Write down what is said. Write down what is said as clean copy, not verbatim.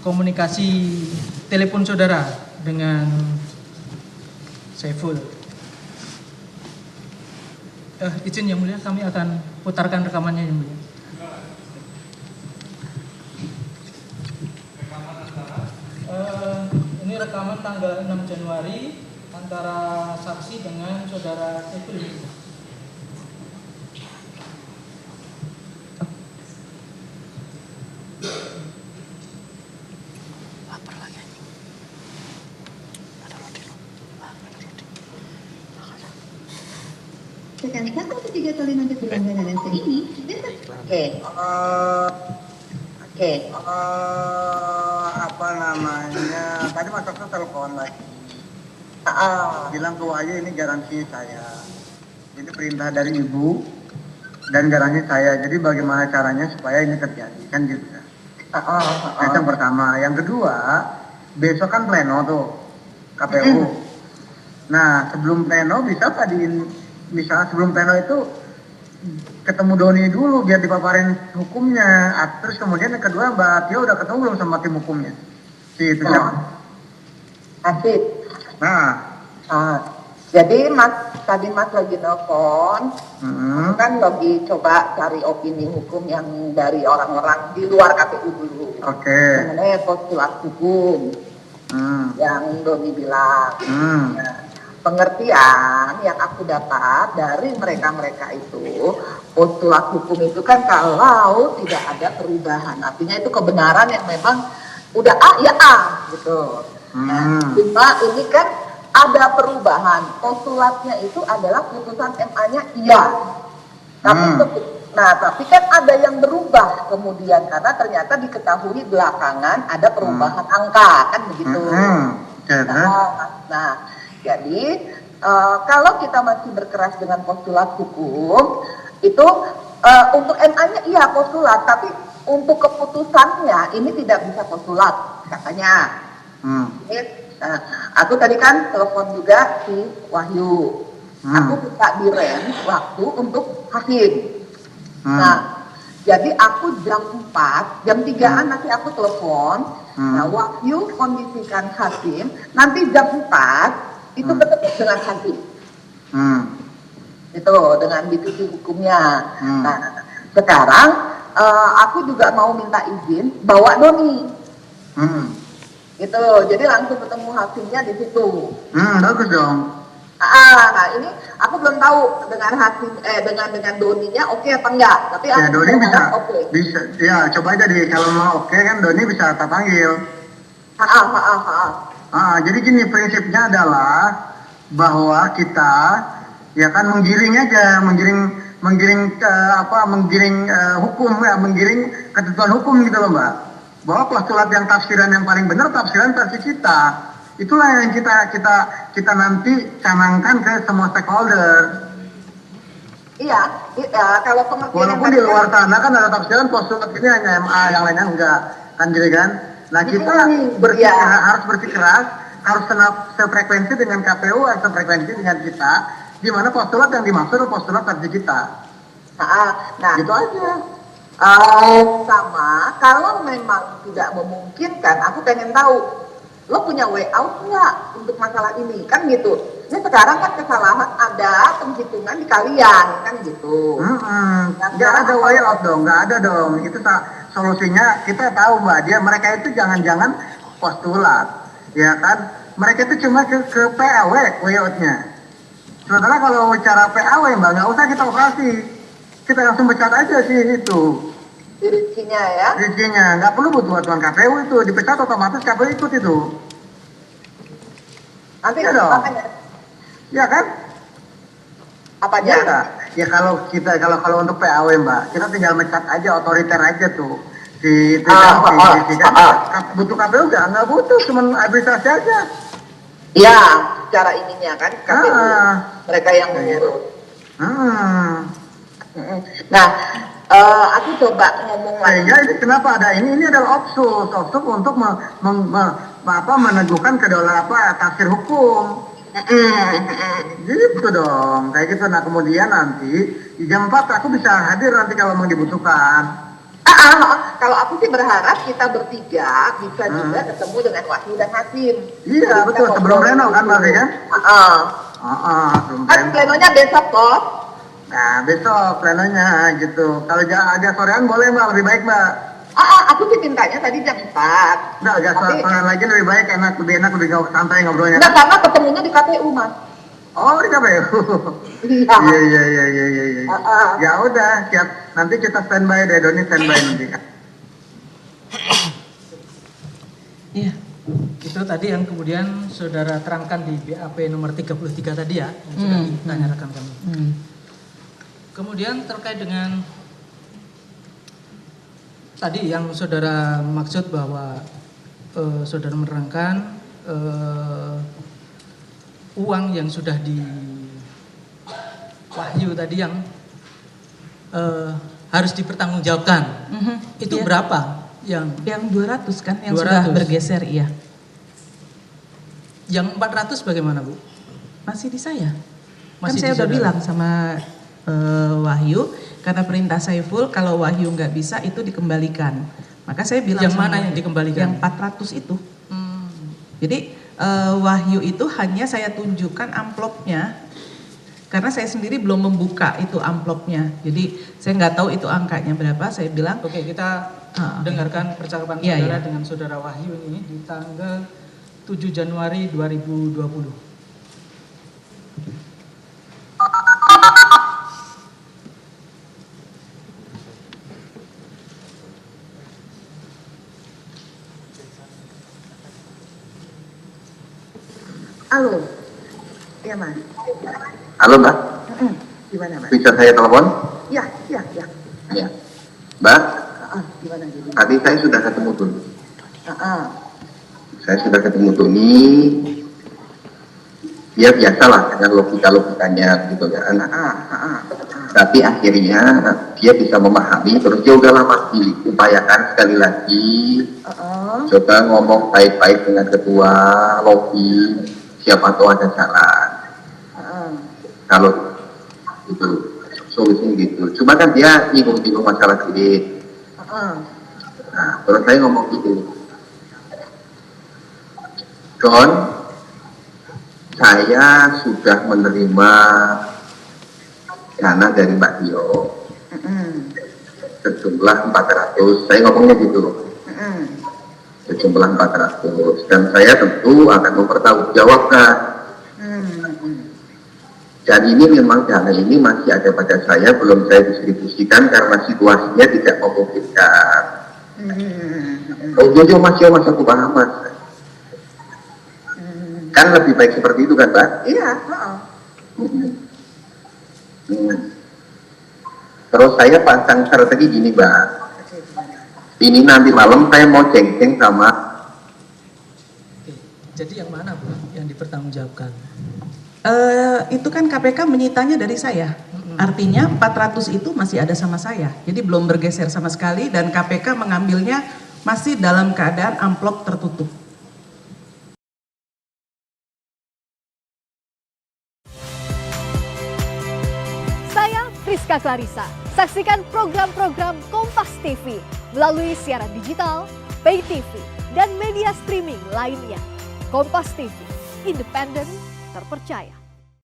komunikasi telepon saudara dengan Saiful. Izin Yang Mulia, kami akan putarkan rekamannya Yang Mulia. Ini rekaman tanggal 6 Januari antara saksi dengan saudara Saiful. Sekali 1 atau 3 kali lanjut berlangganan ini. Apa namanya? Tadi Mas Okto telepon lagi. Bilang ke Wahyu ini garansi saya. Ini perintah dari ibu dan garansi saya. Jadi bagaimana caranya supaya ini terjadi kan gitu kan? Itu yang pertama. Yang kedua, besok kan pleno tuh KPU. Nah sebelum pleno bisa misalnya sebelum pleno itu ketemu Doni dulu biar dipaparin hukumnya. Terus kemudian yang kedua Mbak Tio udah ketemu belum sama tim hukumnya? Si itu siapa? Asik. Nah, jadi tadi Mas lagi nelfon, kan lagi coba cari opini hukum yang dari orang-orang di luar KPU dulu. Oke. Mengenai postulat hukum yang Doni bilang. Nah, pengertian yang aku dapat dari mereka-mereka itu, postulat hukum itu kan kalau tidak ada perubahan, artinya itu kebenaran yang memang udah A ya A gitu. Nah, cuma ini kan ada perubahan, postulatnya itu adalah putusan MA-nya iya. Tapi kan ada yang berubah kemudian karena ternyata diketahui belakangan ada perubahan angka kan begitu. Jadi kalau kita masih berkeras dengan postulat hukum itu untuk MA-nya iya postulat, tapi untuk keputusannya ini tidak bisa postulat katanya. Aku tadi kan telepon juga si Wahyu. Aku minta direm waktu untuk hakim. Nah, jadi aku jam 4, jam 3-an nanti aku telepon. Nah, Wahyu kondisikan hakim. Nanti jam 4 itu ketemu dengan hakim. Itu dengan divisi hukumnya. Nah, sekarang aku juga mau minta izin bawa Doni. Gitu, jadi langsung ketemu hakimnya di situ. Bagus dong. Nah ini aku belum tahu dengan hakim dengan Doninya oke apa enggak. Tapi ya Doni okay. bisa ya coba aja deh kalau mau oke kan Doni bisa tak panggil. Jadi gini prinsipnya adalah bahwa kita ya kan menggiring aja, menggiring hukum ya, menggiring ketentuan hukum gitu loh Mbak. Bahwa postulat yang tafsiran yang paling benar tafsiran versi kita. Itulah yang kita nanti canangkan ke semua stakeholder. Iya, kalau pengertian walaupun di luar sana kan ada tafsiran postulat ini hanya MA, yang lainnya enggak, kan jadi kan? Nah kita harus bersikeras, harus sefrekuensi dengan KPU, harus sefrekuensi dengan kita, di mana postulat yang dimaksud adalah postulat versi kita. Nah, gitu aja. Sama, kalau memang tidak memungkinkan, aku pengen tahu, lo punya way out nggak untuk masalah ini, kan gitu. Ini sekarang kan kesalahan ada penghitungan di kalian, kan gitu. Nggak ada way out dong, nggak ada dong. Itu solusinya kita tahu Mbak, mereka itu jangan-jangan postulat, ya kan? Mereka itu cuma ke PAW way out-nya. Sementara kalau cara PAW Mbak, nggak usah kita operasi. Kita langsung pecat aja sih itu. Dirinya ya? Dirinya, nggak perlu butuh bantuan KPU itu, dipecat otomatis KPU ikut itu. Nanti ya dong. Ya kan? Apa aja? Ya kalau untuk PAW Mbak, kita tinggal mecat aja, otoriter aja tuh. Butuh KPU nggak butuh, cuma administrasi aja. Ya, cara ininya kan KPU, mereka yang mengurus. Nah, aku coba ngomong lagi. Ini kenapa ada ini adalah opsus untuk meneguhkan kedaulatan tafsir hukum. Gitu dong, kayak gitu. Nah kemudian nanti di jam 4 aku bisa hadir nanti kalau memang dibutuhkan. kalau aku sih berharap kita bertiga bisa juga ketemu dengan Wahyu dan Hakim. Iya betul, sebelum pleno kan Mbak ya? Sebelum Kan plenonya besok kok. Nah besok plenonya gitu. Kalau agak sorean boleh Mbak, lebih baik Mbak. Aku sih mintanya tadi jam 4. Nggak, agak sorean lagi lebih baik, lebih enak, lebih santai ngobrolnya. Enggak, karena ketemunya di KPU Mas. Oh di KPU? Iya. Ya udah, siap. Nanti kita standby deh, Doni standby nanti kan. Iya. Itu tadi yang kemudian saudara terangkan di BAP nomor 33 tadi ya, yang sudah ditanya rekan kami. Kemudian terkait dengan tadi yang saudara maksud bahwa saudara menerangkan uang yang sudah di Wahyu tadi yang harus dipertanggungjawabkan. Itu berapa? Yang 200 kan yang 200. sudah bergeser, iya. Yang 400 bagaimana Bu? Masih di saya. Masih Kan saya di udah saudara. bilang sama Wahyu, karena perintah Saiful kalau Wahyu nggak bisa itu dikembalikan. Maka saya bilang Yang sama mana yang dikembalikan? Yang 400 itu. Jadi Wahyu itu hanya saya tunjukkan amplopnya, karena saya sendiri belum membuka itu amplopnya. Jadi saya nggak tahu itu angkanya berapa. Saya bilang, Oke, kita dengarkan percakapan Iya, saudara iya. dengan saudara Wahyu ini di tanggal 7 Januari 2020. Halo. Iya Mas. Halo Mbak, Gimana Mas? bisa saya telepon? Ya. Iya. Mbak, Gimana jadi? tadi saya sudah ketemu Tuni. Ah, Saya sudah ketemu Tuni. Dia biasalah dengan logikanya gitu kan. Tapi akhirnya dia bisa memahami, terus dia udah lama diupayakan sekali lagi. Coba ngomong baik-baik dengan ketua lobby, siapa tahu ada saran. Kalau itu solusinya gitu. Cuma kan dia nyinggung-nyinggung masalah duit. Nah, terus saya ngomong gitu. Don, saya sudah menerima dana dari Mbak Tio sejumlah 400, saya ngomongnya gitu, sejumlah 400, dan saya tentu akan mempertanggungjawabkan. Dan ini memang dana ini masih ada pada saya, belum saya distribusikan karena situasinya tidak memungkinkan. Oh jojo mas aku paham mas. Kan lebih baik seperti itu kan Mbak? iya. Terus saya pasang strategi gini Mbak. Ini nanti malam saya mau ceng-ceng sama. Oke. Jadi yang mana Bu yang dipertanggungjawabkan? itu kan KPK menyitanya dari saya. Artinya 400 itu masih ada sama saya. Jadi belum bergeser sama sekali dan KPK mengambilnya masih dalam keadaan amplop tertutup. Saya Friska Clarissa. Saksikan program-program Kompas TV melalui siaran digital, pay TV, dan media streaming lainnya. Kompas TV, independen, terpercaya.